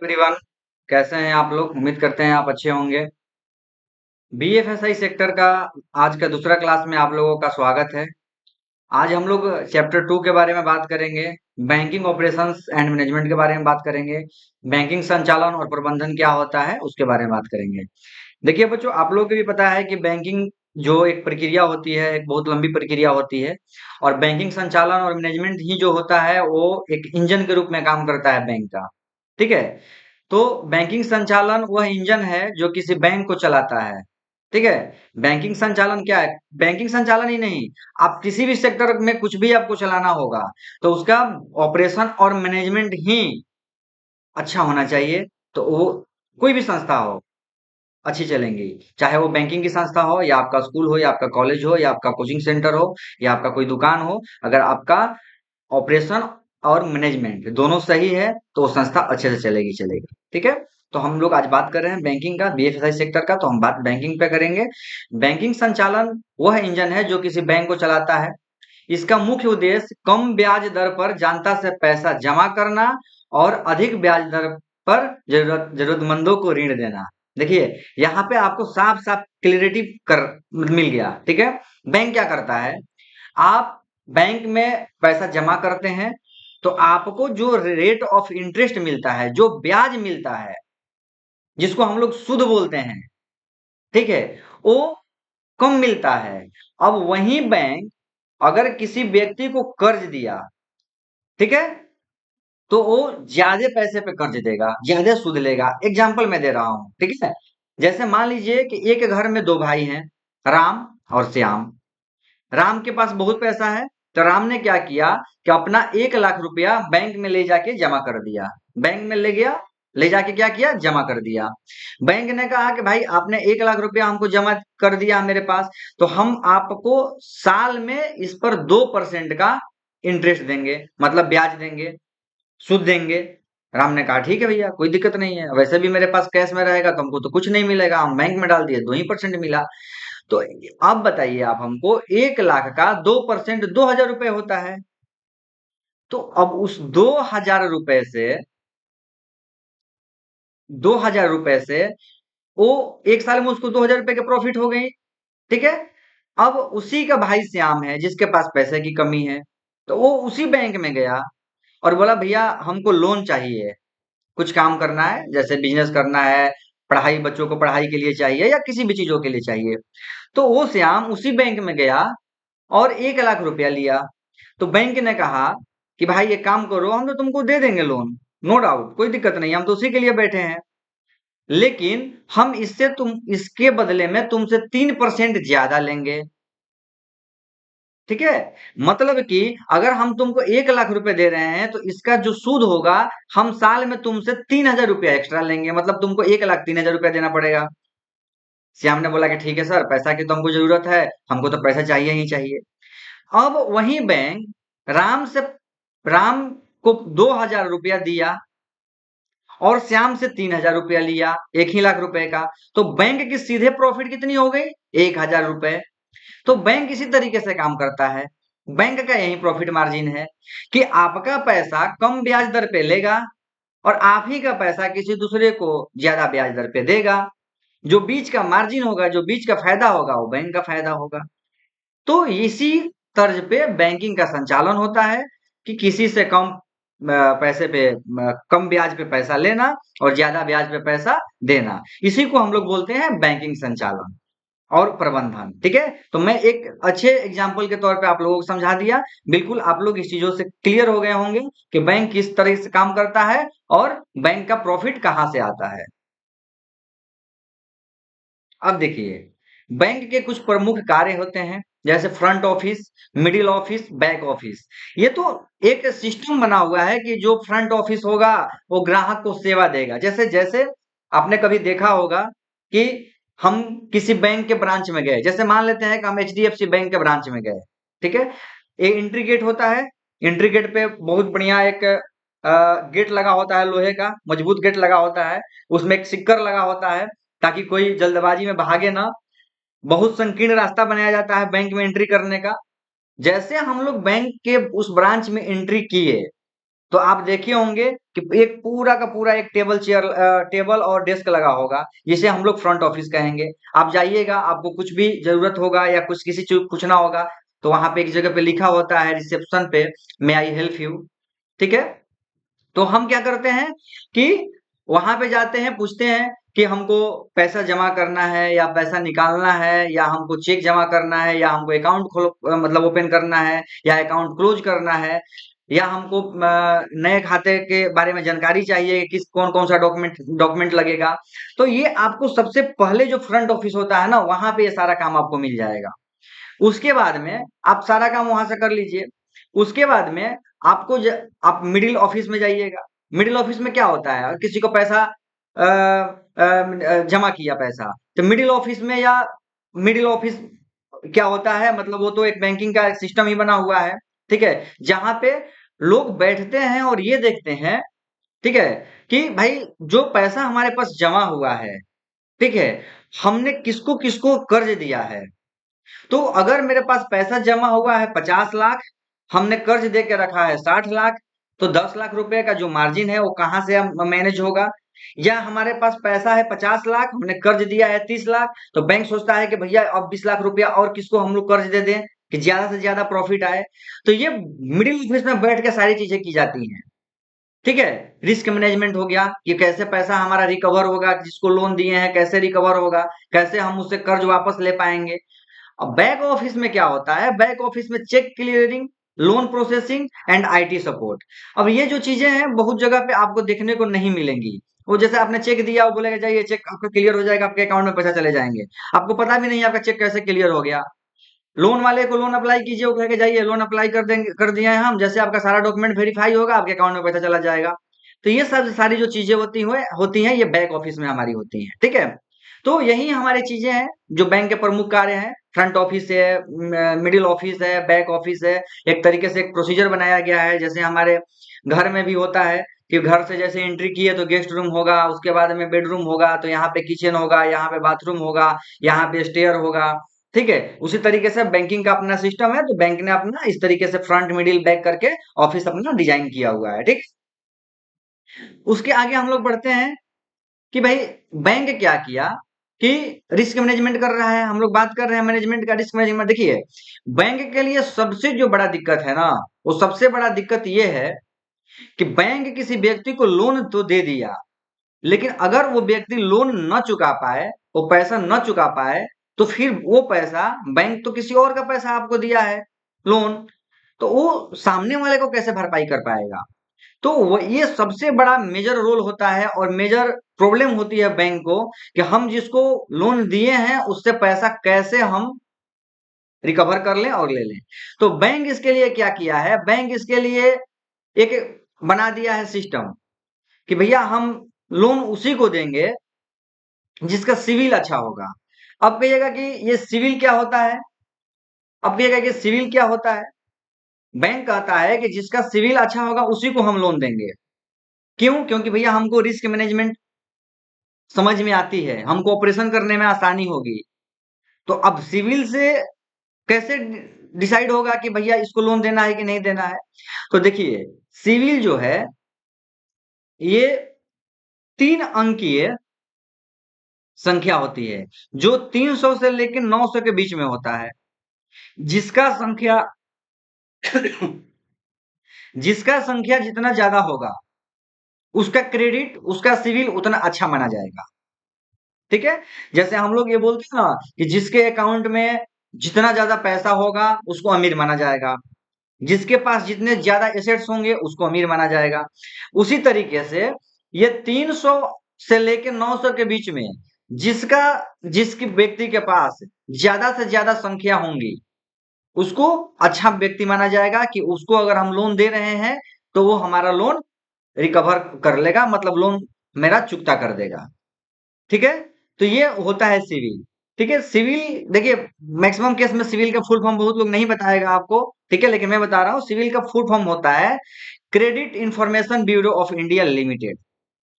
Everyone, कैसे हैं आप लोग? उम्मीद करते हैं आप अच्छे होंगे। बीएफएसआई सेक्टर का आज का दूसरा क्लास में आप लोगों का स्वागत है। आज हम लोग चैप्टर 2 के बारे में बात करेंगे। बैंकिंग ऑपरेशंस एंड मैनेजमेंट के बारे में बात करेंगे। बैंकिंग संचालन और प्रबंधन क्या होता है उसके बारे में बात करेंगे। देखिए बच्चों, आप लोगों को भी पता है कि बैंकिंग जो एक प्रक्रिया होती है, एक बहुत लंबी प्रक्रिया होती है। और बैंकिंग संचालन और मैनेजमेंट ही जो होता है वो एक इंजन के रूप में काम करता है बैंक का। ठीक है। तो बैंकिंग संचालन वह इंजन है जो किसी बैंक को चलाता है। ठीक है। बैंकिंग संचालन क्या है? बैंकिंग संचालन ही नहीं, आप किसी भी सेक्टर में कुछ भी आपको चलाना होगा तो उसका ऑपरेशन और मैनेजमेंट ही अच्छा होना चाहिए। तो वो कोई भी संस्था हो अच्छी चलेंगी, चाहे वो बैंकिंग की संस्था हो या आपका स्कूल हो या आपका कॉलेज हो या आपका कोचिंग सेंटर हो या आपका कोई दुकान हो। अगर आपका ऑपरेशन और मैनेजमेंट दोनों सही है तो वो संस्था अच्छे से चलेगी चलेगी। ठीक है। तो हम लोग आज बात कर रहे हैं बैंकिंग का, बीएफएसआई सेक्टर का, तो हम बात बैंकिंग पे करेंगे। बैंकिंग संचालन वह इंजन है जो किसी बैंक को चलाता है। इसका मुख्य उद्देश्य कम ब्याज दर पर जनता से पैसा जमा करना और अधिक ब्याज दर पर जरूरतमंदों को ऋण देना। देखिए, यहाँ पे आपको साफ साफ क्लियरिटी कर मिल गया। ठीक है। बैंक क्या करता है? आप बैंक में पैसा जमा करते हैं तो आपको जो रेट ऑफ इंटरेस्ट मिलता है, जो ब्याज मिलता है, जिसको हम लोग सुद बोलते हैं, ठीक है, वो कम मिलता है। अब वही बैंक अगर किसी व्यक्ति को कर्ज दिया, ठीक है, तो वो ज्यादा पैसे पे कर्ज देगा, ज्यादा सूद लेगा। एग्जाम्पल मैं दे रहा हूं, ठीक है। जैसे मान लीजिए कि एक घर में दो भाई हैं, राम और श्याम। राम के पास बहुत पैसा है, तो राम ने क्या किया कि अपना 1 लाख रुपया बैंक में ले जाके जमा कर दिया। बैंक में ले गया, ले जाके क्या किया? जमा कर दिया। बैंक ने कहा कि भाई आपने 1 लाख रुपया हमको जमा कर दिया मेरे पास, तो हम आपको साल में इस पर 2% का इंटरेस्ट देंगे, मतलब ब्याज देंगे, सूद देंगे। राम ने कहा ठीक है भैया, कोई दिक्कत नहीं है, वैसे भी मेरे पास कैश में रहेगा तो हमको तो कुछ नहीं मिलेगा, हम बैंक में डाल दिए 2% मिला। तो अब बताइए आप हमको, 1 लाख का 2% 2,000 रुपए होता है। तो अब उस 2,000 रुपए से वो एक साल में उसको 2,000 रुपए के प्रॉफिट हो गई। ठीक है। अब उसी का भाई श्याम है जिसके पास पैसे की कमी है, तो वो उसी बैंक में गया और बोला भैया हमको लोन चाहिए, कुछ काम करना है, जैसे बिजनेस करना है, पढ़ाई, बच्चों को पढ़ाई के लिए चाहिए या किसी भी चीजों के लिए चाहिए। तो वो श्याम उसी बैंक में गया और 1 लाख रुपया लिया। तो बैंक ने कहा कि भाई एक काम करो, हम तो तुमको दे देंगे लोन, नो डाउट, कोई दिक्कत नहीं, हम तो उसी के लिए बैठे हैं, लेकिन हम इसके बदले में तुमसे 3% ज्यादा लेंगे। ठीक है। मतलब कि अगर हम तुमको 1 लाख रुपए दे रहे हैं तो इसका जो सूद होगा, हम साल में तुमसे 3,000 रुपया एक्स्ट्रा लेंगे, मतलब तुमको 1 लाख 3,000 रुपया देना पड़ेगा। श्याम ने बोला कि ठीक है सर, पैसा की तो हमको जरूरत है, हमको तो पैसा चाहिए ही चाहिए। अब वही बैंक राम को 2,000 रुपया दिया और श्याम से 3,000 रुपया लिया, 1 ही लाख रुपए का। तो बैंक की सीधे प्रॉफिट कितनी हो गई? 1,000 रुपए। तो बैंक इसी तरीके से काम करता है। बैंक का यही प्रॉफिट मार्जिन है कि आपका पैसा कम ब्याज दर पे लेगा और आप ही का पैसा किसी दूसरे को ज्यादा ब्याज दर पे देगा। जो बीच का मार्जिन होगा, जो बीच का फायदा होगा, वो बैंक का फायदा होगा। तो इसी तर्ज पे बैंकिंग का संचालन होता है कि किसी से कम पैसे पे, कम ब्याज पे पैसा लेना और ज्यादा ब्याज पे पैसा देना, इसी को हम लोग बोलते हैं बैंकिंग संचालन और प्रबंधन। ठीक है। तो मैं एक अच्छे एग्जाम्पल के तौर पे आप लोगों को समझा दिया। बिल्कुल आप लोग इस चीजों से क्लियर हो गए होंगे कि बैंक किस तरह से काम करता है और बैंक का प्रॉफिट कहाँ से आता है। अब देखिए, बैंक के कुछ प्रमुख कार्य होते हैं, जैसे front office, middle office, back office. ये तो एक सिस्टम बना हुआ है कि जो फ्रंट ऑफिस होगा वो ग्राहक को सेवा देगा। जैसे जैसे आपने कभी देखा होगा कि हम किसी बैंक के ब्रांच में गए, जैसे मान लेते हैं कि हम एचडीएफसी बैंक के ब्रांच में गए। ठीक है। एक एंट्री गेट होता है, एंट्री गेट पे बहुत बढ़िया एक गेट लगा होता है, लोहे का मजबूत गेट लगा होता है, उसमें एक सिक्कर लगा होता है ताकि कोई जल्दबाजी में भागे ना। बहुत संकीर्ण रास्ता बनाया जाता है बैंक में एंट्री करने का। जैसे हम लोग बैंक के उस ब्रांच में एंट्री किए, तो आप देखे होंगे कि एक पूरा का पूरा एक टेबल और डेस्क लगा होगा, जिसे हम लोग फ्रंट ऑफिस कहेंगे। आप जाइएगा, आपको कुछ भी जरूरत होगा या कुछ किसी चीज पूछना होगा, तो वहां पे एक जगह पे लिखा होता है रिसेप्शन पे, मे आई हेल्प यू। ठीक है। तो हम क्या करते हैं कि वहां पे जाते हैं, पूछते हैं कि हमको पैसा जमा करना है या पैसा निकालना है, या हमको चेक जमा करना है, या हमको अकाउंट मतलब ओपन करना है, या अकाउंट क्लोज करना है, या हमको नए खाते के बारे में जानकारी चाहिए, किस कौन कौन सा डॉक्यूमेंट डॉक्यूमेंट लगेगा। तो ये आपको सबसे पहले जो फ्रंट ऑफिस होता है ना, वहां पे ये सारा काम आपको मिल जाएगा। उसके बाद में आप सारा काम वहां से कर लीजिए। उसके बाद में आप मिडिल ऑफिस में जाइएगा। मिडिल ऑफिस में क्या होता है, किसी को पैसा जमा किया पैसा, तो मिडिल ऑफिस में, या मिडिल ऑफिस क्या होता है, मतलब वो तो एक बैंकिंग का सिस्टम ही बना हुआ है। ठीक है। जहां पे लोग बैठते हैं और ये देखते हैं, ठीक है, कि भाई जो पैसा हमारे पास जमा हुआ है, ठीक है, हमने किसको किसको कर्ज दिया है। तो अगर मेरे पास पैसा जमा हुआ है 50 लाख, हमने कर्ज दे के रखा है 60 लाख, तो 10 लाख रुपए का जो मार्जिन है वो कहाँ से मैनेज होगा। या हमारे पास पैसा है 50 लाख, हमने कर्ज दिया है 30 लाख, तो बैंक सोचता है कि भैया अब 20 लाख रुपया और किसको हम लोग कर्ज दे दें कि ज्यादा से ज्यादा प्रॉफिट आए। तो ये मिडिल ऑफिस में बैठ के सारी चीजें की जाती हैं। ठीक है। रिस्क मैनेजमेंट हो गया कि कैसे पैसा हमारा रिकवर होगा, जिसको लोन दिए हैं कैसे रिकवर होगा, कैसे हम उससे कर्ज वापस ले पाएंगे। अब बैक ऑफिस में क्या होता है, बैक ऑफिस में cheque clearing, loan processing and IT support. अब ये जो चीजें हैं बहुत जगह पे आपको देखने को नहीं मिलेंगी। वो जैसे आपने चेक दिया, वो बोलेगा जाइए चेक आपका क्लियर हो जाएगा, आपके अकाउंट में पैसा चले जाएंगे। आपको पता भी नहीं आपका चेक कैसे क्लियर हो गया। लोन वाले को लोन अप्लाई कीजिए, वो कहेगा जाइए लोन अप्लाई कर देंगे, कर दिए हैं हम, जैसे आपका सारा डॉक्यूमेंट वेरीफाई होगा आपके अकाउंट में पैसा चला जाएगा। तो ये सब सारी जो चीजें होती हैं, ये बैक ऑफिस में हमारी होती हैं। ठीक है। तो यही हमारी चीजें हैं जो बैंक के प्रमुख कार्य हैं। फ्रंट ऑफिस है, मिडिल ऑफिस है, बैक ऑफिस है। एक तरीके से एक प्रोसीजर बनाया गया है, जैसे हमारे घर में भी होता है कि घर से जैसे एंट्री किए तो गेस्ट रूम होगा, उसके बाद में बेडरूम होगा, तो यहाँ पे किचन होगा, यहाँ पे बाथरूम होगा, यहाँ पे स्टेयर होगा। ठीक है। उसी तरीके से बैंकिंग का अपना सिस्टम है, तो बैंक ने अपना इस तरीके से फ्रंट मिडिल बैक करके ऑफिस अपना डिजाइन किया हुआ है। ठीक। उसके आगे हम लोग बढ़ते हैं कि भाई बैंक क्या किया कि रिस्क मैनेजमेंट कर रहा है। हम लोग बात कर रहे हैं मैनेजमेंट का, रिस्क मैनेजमेंट। देखिए, बैंक के लिए सबसे जो बड़ा दिक्कत है ना, वो सबसे बड़ा दिक्कत ये है कि बैंक किसी व्यक्ति को लोन तो दे दिया, लेकिन अगर वो व्यक्ति लोन न चुका पाए, वो पैसा न चुका पाए, तो फिर वो पैसा, बैंक तो किसी और का पैसा आपको दिया है लोन, तो वो सामने वाले को कैसे भरपाई कर पाएगा। तो ये सबसे बड़ा मेजर रोल होता है और मेजर प्रॉब्लम होती है बैंक को, कि हम जिसको लोन दिए हैं उससे पैसा कैसे हम रिकवर कर लें और ले लें। तो बैंक इसके लिए क्या किया है, बैंक इसके लिए एक बना दिया है सिस्टम कि भैया हम लोन उसी को देंगे जिसका सिविल अच्छा होगा। अब कहिएगा कि ये सिविल क्या होता है, अब कहिएगा कि सिविल क्या होता है। बैंक कहता है कि जिसका सिविल अच्छा होगा उसी को हम लोन देंगे। क्यों? क्योंकि भैया हमको रिस्क मैनेजमेंट समझ में आती है, हमको ऑपरेशन करने में आसानी होगी। तो अब सिविल से कैसे डिसाइड होगा कि भैया इसको लोन देना है कि नहीं देना है। तो देखिए, सिविल जो है ये 3 अंकीय संख्या होती है, जो 300 से लेकर 900 के बीच में होता है। जिसका संख्या जिसका संख्या जितना ज्यादा होगा, उसका क्रेडिट, उसका सिविल उतना अच्छा माना जाएगा। ठीक है। जैसे हम लोग ये बोलते हैं ना कि जिसके अकाउंट में जितना ज्यादा पैसा होगा उसको अमीर माना जाएगा, जिसके पास जितने ज्यादा एसेट्स होंगे उसको अमीर माना जाएगा। उसी तरीके से ये 300 से लेकर 900 के बीच में जिसका जिसके व्यक्ति के पास ज्यादा से ज्यादा संख्या होंगी, उसको अच्छा व्यक्ति माना जाएगा, कि उसको अगर हम लोन दे रहे हैं तो वो हमारा लोन रिकवर कर लेगा, मतलब लोन मेरा चुकता कर देगा। ठीक है। तो ये होता है सिविल। ठीक है। सिविल देखिए, मैक्सिमम केस में सिविल का फुल फॉर्म बहुत लोग नहीं बताएगा आपको। ठीक है। लेकिन मैं बता रहा हूँ, सिविल का फुल फॉर्म होता है credit information bureau of India limited.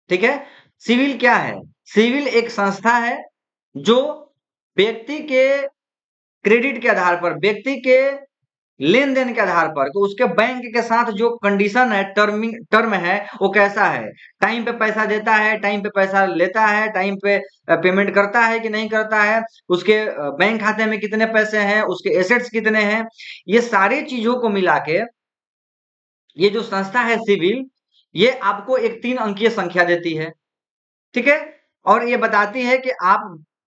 ठीक है। सिविल क्या है? सिविल एक संस्था है जो व्यक्ति के क्रेडिट के आधार पर, व्यक्ति के लेन देन के आधार पर कि उसके बैंक के साथ जो कंडीशन है, टर्म है, वो कैसा है। टाइम पे पैसा देता है, टाइम पे पैसा लेता है, टाइम पे पेमेंट करता है कि नहीं करता है, उसके बैंक खाते में कितने पैसे हैं, उसके एसेट्स कितने हैं। ये सारी चीजों को मिला के ये जो संस्था है सिविल, ये आपको एक 3 अंकीय संख्या देती है, ठीक है। और ये बताती है कि आप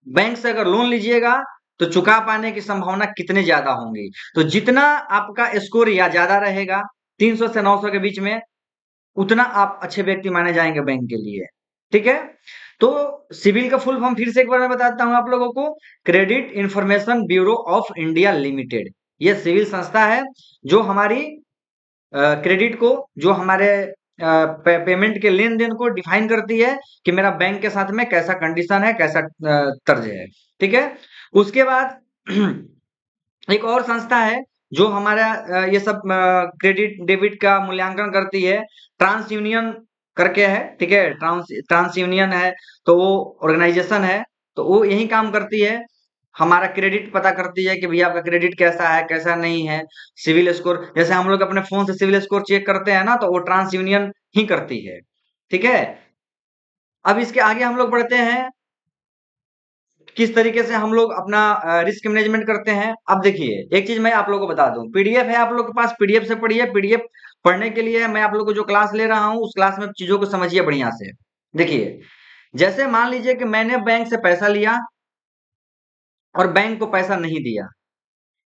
बैंक से अगर लोन लीजिएगा तो चुका पाने की संभावना कितने ज्यादा होंगी। तो जितना आपका स्कोर या ज्यादा रहेगा 300 से 900 के बीच में, उतना आप अच्छे व्यक्ति माने जाएंगे बैंक के लिए, ठीक है। तो सिविल का फुल फॉर्म फिर से एक बार मैं बताता हूं आप लोगों को। Credit information bureau of India limited, ये सिविल संस्था है जो हमारी क्रेडिट को, जो हमारे पेमेंट के लेन देन को डिफाइन करती है कि मेरा बैंक के साथ में कैसा कंडीशन है, कैसा तर्ज है, ठीक है। उसके बाद एक और संस्था है जो हमारा ये सब क्रेडिट डेबिट का मूल्यांकन करती है, ट्रांस यूनियन करके है, ठीक है। ट्रांस यूनियन है, तो वो ऑर्गेनाइजेशन है, तो वो यही काम करती है, हमारा क्रेडिट पता करती है कि भैया आपका क्रेडिट कैसा है, कैसा नहीं है। सिविल स्कोर, जैसे हम लोग अपने फोन से सिविल स्कोर चेक करते हैं ना, तो वो ट्रांस यूनियन ही करती है, ठीक है। अब इसके आगे हम लोग बढ़ते हैं, किस तरीके से हम लोग अपना रिस्क मैनेजमेंट करते हैं। अब देखिए, एक चीज मैं आप लोगों को बता दूं, पीडीएफ है आप लोग के पास, पीडीएफ से पढ़िए। पीडीएफ पढ़ने के लिए मैं आप लोग को जो क्लास ले रहा हूं, उस क्लास में चीजों को समझिए बढ़िया से। देखिए, जैसे मान लीजिए कि मैंने बैंक से पैसा लिया और बैंक को पैसा नहीं दिया,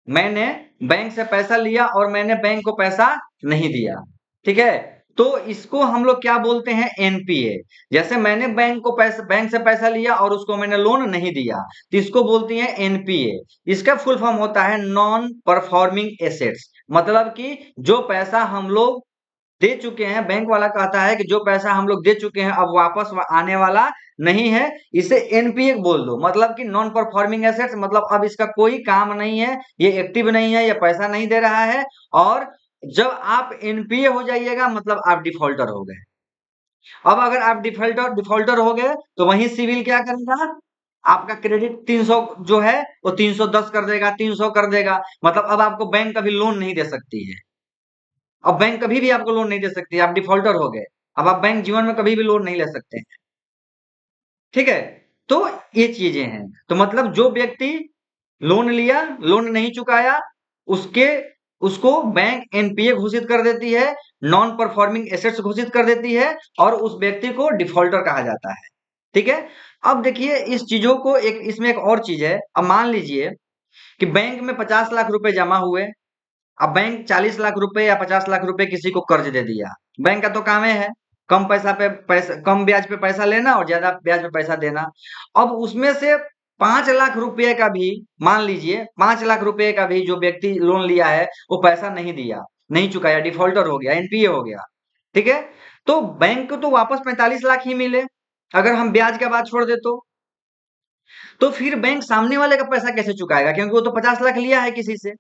मैंने बैंक से पैसा लिया और मैंने बैंक को पैसा नहीं दिया, ठीक है। तो इसको हम लोग क्या बोलते हैं, एनपीए। जैसे मैंने बैंक से पैसा लिया और उसको मैंने लोन नहीं दिया, तो इसको बोलती है एनपीए। इसका फुल फॉर्म होता है नॉन परफॉर्मिंग एसेट्स। मतलब कि जो पैसा हम लोग दे चुके हैं, बैंक वाला कहता है कि जो पैसा हम लोग दे चुके हैं अब वापस आने वाला नहीं है, इसे एनपीए बोल दो। मतलब कि नॉन परफॉर्मिंग एसेट्स, मतलब अब इसका कोई काम नहीं है, ये एक्टिव नहीं है, ये पैसा नहीं दे रहा है। और जब आप एनपीए हो जाइएगा मतलब आप डिफॉल्टर हो गए। अब अगर आप डिफॉल्टर हो गए तो वही सिविल क्या करेगा, आपका क्रेडिट 300 जो है वो 310 कर देगा, 300 कर देगा। मतलब अब आपको बैंक कभी लोन नहीं दे सकती है। अब बैंक कभी भी आपको लोन नहीं दे सकती है, आप डिफॉल्टर हो गए। अब आप बैंक जीवन में कभी भी लोन नहीं ले सकते हैं, ठीक है। तो ये चीजें हैं। तो मतलब जो व्यक्ति लोन लिया, लोन नहीं चुकाया, उसके उसको बैंक एनपीए घोषित कर देती है, नॉन परफॉर्मिंग एसेट्स घोषित कर देती है, और उस व्यक्ति को डिफॉल्टर कहा जाता है, ठीक है। अब देखिए इस चीजों को, एक इसमें एक और चीज है। अब मान लीजिए कि बैंक में 50 लाख रुपए जमा हुए। अब बैंक 40 लाख रुपए या 50 लाख रुपए किसी को कर्ज दे दिया। बैंक का तो काम है कम पैसा पे पैसा, कम ब्याज पे पैसा लेना और ज्यादा ब्याज पे पैसा देना। अब उसमें से 5 लाख रुपए का भी, मान लीजिए 5 लाख रुपए का भी जो व्यक्ति लोन लिया है वो पैसा नहीं दिया, नहीं चुकाया, डिफॉल्टर हो गया, एनपीए हो गया, ठीक है। तो बैंक को तो वापस 45 लाख ही मिले, अगर हम ब्याज का बात छोड़ दे तो फिर बैंक सामने वाले का पैसा कैसे चुकाएगा, क्योंकि वो तो 50 लाख लिया है किसी से।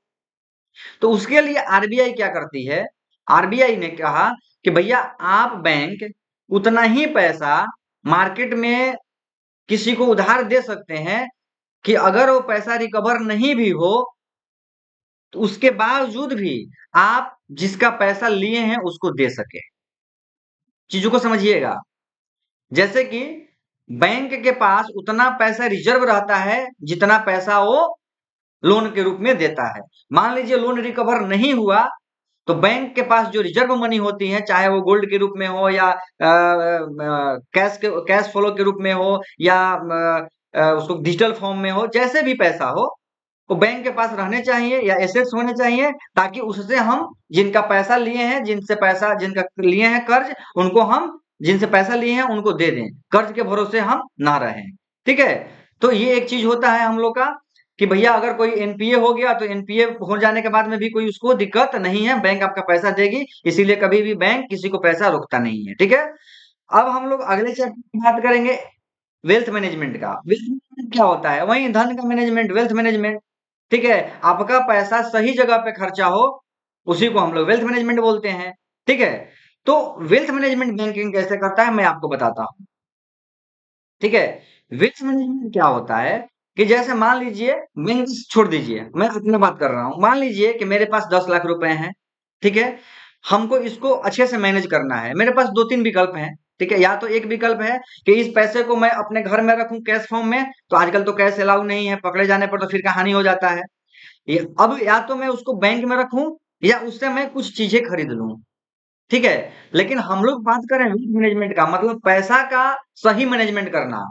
तो उसके लिए आरबीआई क्या करती है, आरबीआई ने कहा कि भैया आप बैंक उतना ही पैसा मार्केट में किसी को उधार दे सकते हैं कि अगर वो पैसा रिकवर नहीं भी हो तो उसके बावजूद भी आप जिसका पैसा लिए हैं उसको दे सके। चीजों को समझिएगा, जैसे कि बैंक के पास उतना पैसा रिजर्व रहता है जितना पैसा वो लोन के रूप में देता है। मान लीजिए लोन रिकवर नहीं हुआ तो बैंक के पास जो रिजर्व मनी होती है, चाहे वो गोल्ड के रूप में हो या कैश फ्लो के रूप में हो या उसको डिजिटल फॉर्म में हो, जैसे भी पैसा हो, वो बैंक के पास रहने चाहिए या एसेट्स होने चाहिए, ताकि उससे हम जिनका पैसा लिए हैं, जिनका लिए हैं कर्ज, उनको हम जिनसे पैसा लिए हैं उनको दे दें, कर्ज के भरोसे हम ना रहें, ठीक है। तो ये एक चीज होता है हम लोग का कि भैया अगर कोई एनपीए हो गया तो एनपीए हो जाने के बाद में भी कोई उसको दिक्कत नहीं है, बैंक आपका पैसा देगी, इसीलिए कभी भी बैंक किसी को पैसा रोकता नहीं है, ठीक है। अब हम लोग अगले चैप्टर की बात करेंगे वेल्थ मैनेजमेंट का। वेल्थ मैनेजमेंट क्या होता है, वही धन का मैनेजमेंट, वेल्थ मैनेजमेंट, ठीक है। आपका पैसा सही जगह पे खर्चा हो, उसी को हम लोग वेल्थ मैनेजमेंट बोलते हैं, ठीक है। तो वेल्थ मैनेजमेंट बैंकिंग कैसे करता है मैं आपको बताता हूँ, ठीक है। वेल्थ मैनेजमेंट क्या होता है, कि जैसे मान लीजिए, बैंक छोड़ दीजिए, मैं अपना बात कर रहा हूँ। मान लीजिए कि मेरे पास 10 लाख रुपए हैं, ठीक है? हमको इसको अच्छे से मैनेज करना है। मेरे पास 2-3 विकल्प हैं, ठीक है? या तो एक विकल्प है कि इस पैसे को मैं अपने घर में रखूँ कैश फॉर्म में, तो आजकल तो कैश अलाउ नहीं है, पकड़े जाने पर तो फिर कहानी हो जाता है। ये अब या तो मैं उसको बैंक में रखूँ या उससे मैं कुछ चीज़ें खरीद लूँ, ठीक है? लेकिन हम लोग बात कर रहे हैं वेल्थ मैनेजमेंट का, मतलब पैसा का सही मैनेजमेंट करना।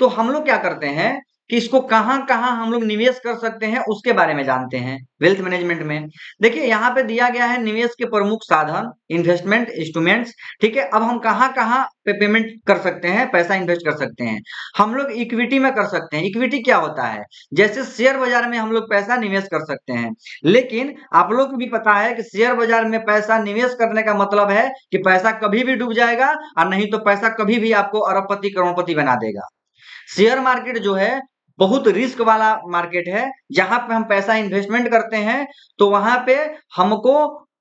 तो हम लोग क्या करते हैं कि इसको कहाँ-कहाँ हम लोग निवेश कर सकते हैं, उसके बारे में जानते हैं वेल्थ मैनेजमेंट में। देखिए यहाँ पे दिया गया है निवेश के प्रमुख साधन, इन्वेस्टमेंट इंस्ट्रूमेंट्स, ठीक है? अब हम कहाँ-कहाँ पे पेमेंट कर सकते हैं, पैसा इन्वेस्ट कर सकते हैं। हम लोग इक्विटी में कर सकते हैं। इक्विटी क्या होता है? जैसे शेयर बाजार में हम लोग पैसा निवेश कर सकते हैं। लेकिन आप लोग को भी पता है कि शेयर बाजार में पैसा निवेश करने का मतलब है कि पैसा कभी भी डूब जाएगा और नहीं तो पैसा कभी भी आपको अरबपति, करोड़पति बना देगा। शेयर मार्केट जो है बहुत रिस्क वाला मार्केट है। जहां पे हम पैसा इन्वेस्टमेंट करते हैं तो वहां पे हमको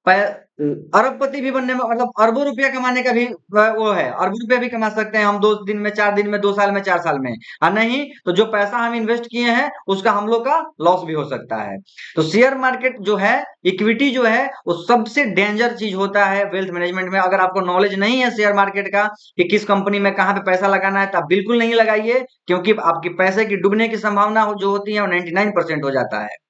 अरबपति भी बनने में, मतलब अरबों रुपया कमाने का भी वो है। अरबों रुपया भी कमा सकते हैं हम 2 दिन में, 4 दिन में, 2 साल में, 4 साल में। और नहीं तो जो पैसा हम इन्वेस्ट किए हैं उसका हम लोग का लॉस भी हो सकता है। तो शेयर मार्केट जो है, इक्विटी जो है, वो सबसे डेंजर चीज होता है वेल्थ मैनेजमेंट में। अगर आपको नॉलेज नहीं है शेयर मार्केट का कि किस कंपनी में कहाँ पे पैसा लगाना है, तो आप बिल्कुल नहीं लगाइए, क्योंकि आपके पैसे की डूबने की संभावना जो होती है वो 99% हो जाता है।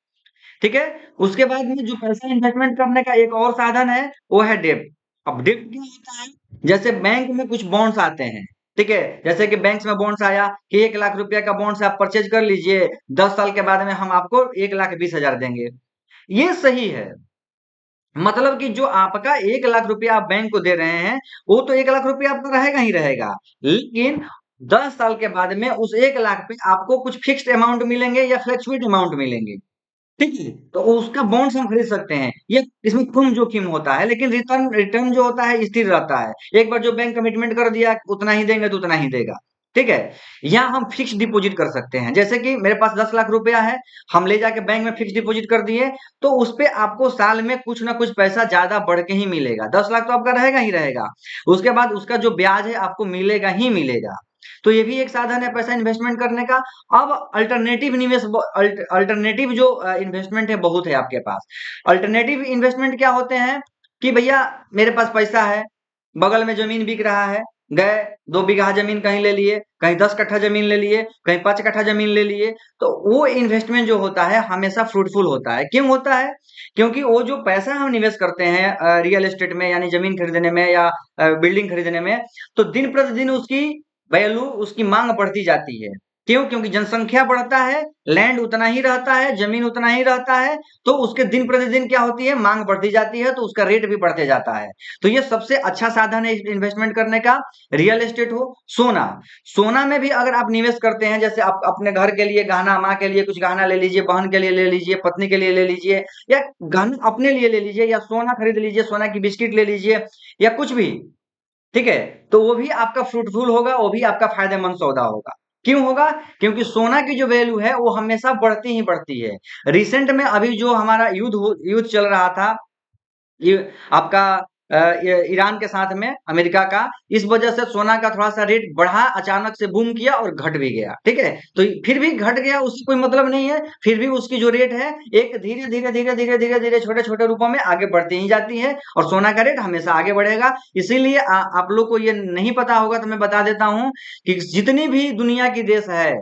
ठीक है? उसके बाद में जो पैसा इन्वेस्टमेंट करने का एक और साधन है, वो है डेब्ट। अब डेब्ट क्या होता है? जैसे बैंक में कुछ बॉन्ड्स आते हैं, ठीक है? जैसे कि बैंक्स में बॉन्ड्स आया कि 1 लाख रुपया का बॉन्ड्स आप परचेज कर लीजिए, 10 साल के बाद में हम आपको 1,20,000 देंगे। ये सही है। मतलब कि जो आपका 1 लाख रुपया आप बैंक को दे रहे हैं, वो तो 1 लाख रुपया आपका रहेगा ही रहेगा। लेकिन 10 साल के बाद में उस 1 लाख पे आपको कुछ फिक्स्ड अमाउंट मिलेंगे या फ्लक्चुएट अमाउंट मिलेंगे। ठीक है? तो उसका बॉन्ड्स हम खरीद सकते हैं। ये इसमें कम जोखिम होता है, लेकिन रिटर्न रिटर्न जो होता है स्थिर रहता है। एक बार जो बैंक कमिटमेंट कर दिया उतना ही देंगे तो उतना ही देगा। ठीक है? या हम फिक्स्ड डिपॉजिट कर सकते हैं। जैसे कि मेरे पास 10 लाख रुपया है, हम ले जाके बैंक में फिक्स्ड डिपॉजिट कर दिए, तो उसपे आपको साल में कुछ ना कुछ पैसा ज़्यादा बढ़ के ही मिलेगा। 10 लाख तो आपका रहेगा ही रहेगा। उसके बाद उसका जो ब्याज है आपको मिलेगा ही मिलेगा। तो ये भी एक साधन है पैसा इन्वेस्टमेंट करने का। अब अल्टरनेटिव निवेश अल्टरनेटिव जो इन्वेस्टमेंट है बहुत है आपके पास। अल्टरनेटिव इन्वेस्टमेंट क्या होते हैं कि भैया मेरे पास पैसा है, बगल में जमीन बिक रहा है, गए 2 बीघा जमीन कहीं ले लिए, कहीं 10 कट्ठा जमीन ले लिए, कहीं 5 कट्ठा जमीन ले लिए। तो वो इन्वेस्टमेंट जो होता है हमेशा फ्रूटफुल होता है। क्यों होता है? क्योंकि वो जो पैसा हम निवेश करते हैं रियल एस्टेट में, यानी जमीन खरीदने में या बिल्डिंग खरीदने में, तो दिन प्रतिदिन उसकी वैल्यू, उसकी मांग बढ़ती जाती है। क्यों? क्योंकि जनसंख्या बढ़ता है, लैंड उतना ही रहता है, जमीन उतना ही रहता है, तो उसके दिन प्रतिदिन क्या होती है, मांग बढ़ती जाती है, तो उसका रेट भी बढ़ते जाता है। तो ये सबसे अच्छा साधन है इन्वेस्टमेंट करने का। रियल एस्टेट हो, सोना, सोना में भी अगर आप निवेश करते हैं, जैसे आप अपने घर के लिए गहना, माँ के लिए कुछ गहना ले लीजिए, बहन के लिए ले लीजिए, पत्नी के लिए ले लीजिए, या गहना अपने लिए ले लीजिए, या सोना खरीद लीजिए, सोना की बिस्किट ले लीजिए, या कुछ भी, ठीक है? तो वो भी आपका फ्रूटफुल होगा, वो भी आपका फायदेमंद सौदा होगा। क्यों होगा? क्योंकि सोना की जो वैल्यू है वो हमेशा बढ़ती ही बढ़ती है। रिसेंट में अभी जो हमारा युद्ध चल रहा था, ये आपका ईरान के साथ में अमेरिका का, इस वजह से सोना का थोड़ा सा रेट बढ़ा, अचानक से बूम किया और घट भी गया। ठीक है? तो फिर भी घट गया उससे कोई मतलब नहीं है, फिर भी उसकी जो रेट है एक धीरे धीरे धीरे धीरे धीरे धीरे छोटे छोटे रूपों में आगे बढ़ती ही जाती है, और सोना का रेट हमेशा आगे बढ़ेगा। इसीलिए आप लोग को ये नहीं पता होगा तो मैं बता देता हूँ कि जितनी भी दुनिया की देश है,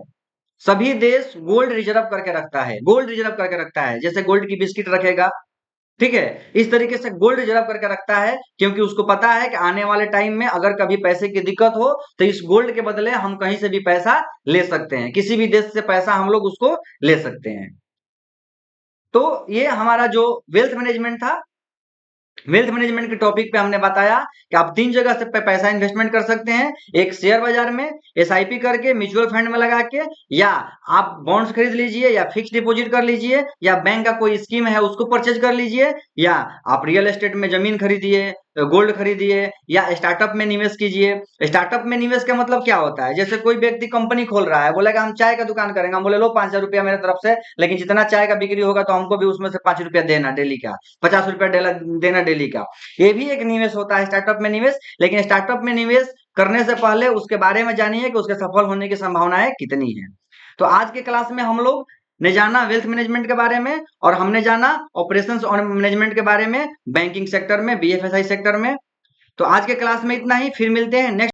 सभी देश गोल्ड रिजर्व करके रखता है, गोल्ड रिजर्व करके रखता है। जैसे गोल्ड की बिस्किट रखेगा, ठीक है? इस तरीके से गोल्ड रिजर्व करके रखता है, क्योंकि उसको पता है कि आने वाले टाइम में अगर कभी पैसे की दिक्कत हो तो इस गोल्ड के बदले हम कहीं से भी पैसा ले सकते हैं, किसी भी देश से पैसा हम लोग उसको ले सकते हैं। तो ये हमारा जो वेल्थ मैनेजमेंट था, वेल्थ मैनेजमेंट के टॉपिक पे हमने बताया कि आप 3 जगह से पैसा इन्वेस्टमेंट कर सकते हैं। एक शेयर बाजार में, एसआईपी करके, म्यूचुअल फंड में लगा के, या आप बॉन्ड्स खरीद लीजिए, या फिक्स डिपॉजिट कर लीजिए, या बैंक का कोई स्कीम है उसको परचेज कर लीजिए, या आप रियल एस्टेट में जमीन खरीदिए, गोल्ड खरीदिए, या स्टार्टअप में निवेश कीजिए। स्टार्टअप में निवेश का मतलब क्या होता है? जैसे कोई व्यक्ति कंपनी खोल रहा है, बोलेगा हम चाय का दुकान करेंगे, हम बोले लो 5,000 रुपया मेरे तरफ से, लेकिन जितना चाय का बिक्री होगा तो हमको भी उसमें से 5 रुपया देना डेली का, 50 रुपया देना डेली का। ये भी एक निवेश होता है, स्टार्टअप में निवेश। लेकिन स्टार्टअप में निवेश करने से पहले उसके बारे में जानिए कि उसके सफल होने की संभावनाएं कितनी है। तो आज के क्लास में हम लोग ने जाना वेल्थ मैनेजमेंट के बारे में, और हमने जाना ऑपरेशंस और मैनेजमेंट के बारे में बैंकिंग सेक्टर में, बीएफएसआई सेक्टर में। तो आज के क्लास में इतना ही, फिर मिलते हैं नेक्स्ट